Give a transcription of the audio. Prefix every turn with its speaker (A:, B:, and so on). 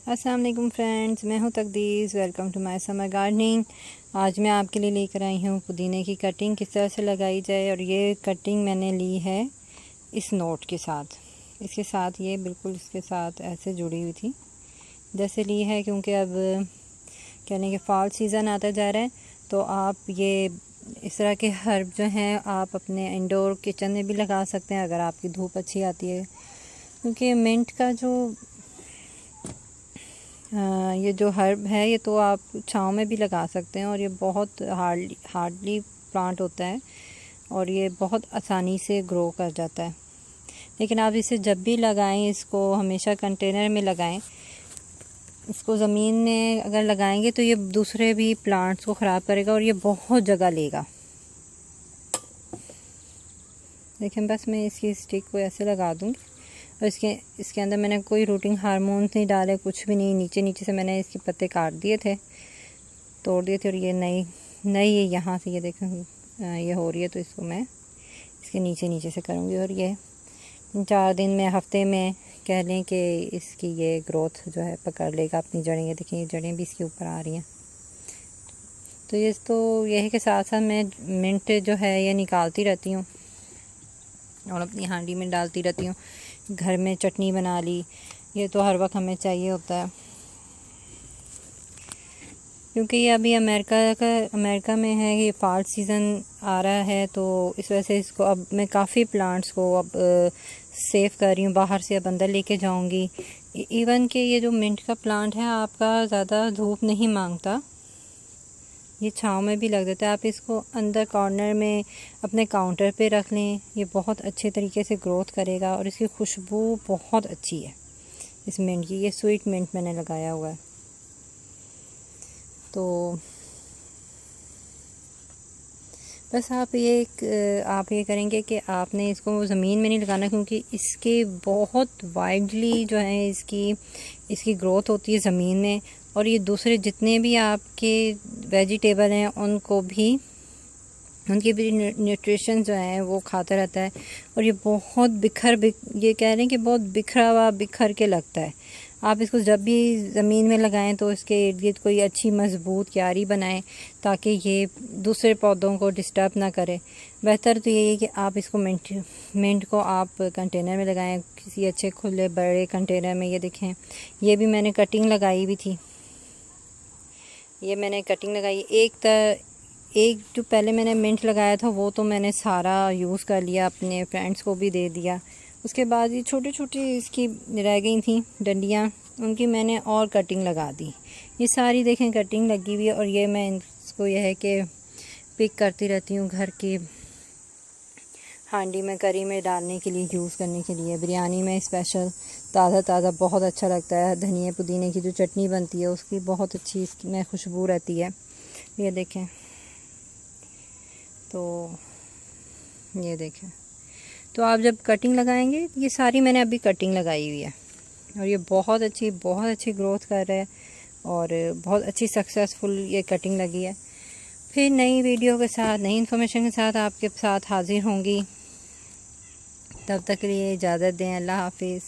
A: अस्सलाम वालेकुम फ्रेंड्स, मैं हूं Taqdees. Welcome to my summer gardening. आज मैं आपके लिए लेकर आई हूं पुदीने की कटिंग किस तरह से लगाई जाए। और ये कटिंग मैंने ली है इस नोट के साथ, इसके साथ ये बिल्कुल इसके साथ ऐसे जुड़ी हुई थी जैसे ली है, क्योंकि अब कह लें कि फॉल सीज़न आता जा रहा है। तो आप ये इस तरह के हर्ब जो हैं आप अपने इंडोर किचन में भी लगा सकते हैं अगर आपकी धूप अच्छी आती है, क्योंकि मिंट का जो ये जो हर्ब है ये तो आप छांव में भी लगा सकते हैं और ये बहुत हार्डली प्लांट होता है और ये बहुत आसानी से ग्रो कर जाता है। लेकिन आप इसे जब भी लगाएं इसको हमेशा कंटेनर में लगाएं। इसको ज़मीन में अगर लगाएंगे तो ये दूसरे भी प्लांट्स को ख़राब करेगा और ये बहुत जगह लेगा। देखें, बस मैं इसकी स्टिक को ऐसे लगा दूँगी और इसके अंदर मैंने कोई रूटिंग हार्मोन्स नहीं डाले, कुछ भी नहीं। नीचे से मैंने इसके पत्ते काट दिए थे, तोड़ दिए थे और ये नई ये यहाँ से ये देखें ये हो रही है, तो इसको मैं इसके नीचे से करूँगी और ये 4 दिन में हफ्ते में कह लें कि इसकी ये ग्रोथ जो है पकड़ लेगा अपनी जड़ें। ये देखें, ये जड़ें भी इसके ऊपर आ रही हैं। तो यही के साथ साथ मैं मिंट जो है ये निकालती रहती हूँ और अपनी हांडी में डालती रहती हूँ। घर में चटनी बना ली, ये तो हर वक्त हमें चाहिए होता है, क्योंकि ये अभी अमेरिका में है, ये फॉल सीज़न आ रहा है। तो इस वजह से इसको अब मैं काफ़ी प्लांट्स को अब सेव कर रही हूँ, बाहर से अब अंदर लेके जाऊँगी। इवन कि ये जो मिंट का प्लांट है आपका ज़्यादा धूप नहीं मांगता, ये छाँव में भी लग जाता है। आप इसको अंदर कॉर्नर में अपने काउंटर पे रख लें, ये बहुत अच्छे तरीके से ग्रोथ करेगा और इसकी खुशबू बहुत अच्छी है इस मिंट की। ये स्वीट मिंट मैंने लगाया हुआ है। तो बस आप ये करेंगे कि आपने इसको ज़मीन में नहीं लगाना, क्योंकि इसके बहुत वाइडली जो है इसकी ग्रोथ होती है ज़मीन में। और ये दूसरे जितने भी आपके वेजिटेबल हैं उनकी भी न्यूट्रिशन जो है वो खाता रहता है। और ये बहुत ये कह रहे हैं कि बहुत बिखर के लगता है। आप इसको जब भी ज़मीन में लगाएं तो इसके इर्द गिर्द कोई अच्छी मज़बूत क्यारी बनाएं, ताकि ये दूसरे पौधों को डिस्टर्ब ना करे। बेहतर तो यही है कि आप इसको मिंट को आप कंटेनर में लगाएं, किसी अच्छे खुले बड़े कंटेनर में। ये देखें, ये भी मैंने कटिंग लगाई हुई थी। ये मैंने कटिंग लगाई एक जो पहले मैंने मिंट लगाया था वो तो मैंने सारा यूज़ कर लिया, अपने फ्रेंड्स को भी दे दिया। उसके बाद ये छोटी इसकी रह गई थी डंडियाँ, उनकी मैंने और कटिंग लगा दी। ये सारी देखें कटिंग लगी हुई है और ये मैं इसको यह है कि पिक करती रहती हूँ घर की हांडी में करी में डालने के लिए, यूज़ करने के लिए। बिरयानी में स्पेशल ताज़ा बहुत अच्छा लगता है। धनिया पुदीने की जो चटनी बनती है उसकी बहुत अच्छी इसमें खुशबू रहती है। ये देखें, तो ये देखें, तो आप जब कटिंग लगाएंगे, ये सारी मैंने अभी कटिंग लगाई हुई है और ये बहुत अच्छी ग्रोथ कर रहा है और बहुत अच्छी सक्सेसफुल ये कटिंग लगी है। फिर नई वीडियो के साथ, नई इन्फॉर्मेशन के साथ आपके साथ हाजिर होंगी। तब तक के लिए इजाज़त दें। अल्लाह हाफिज़।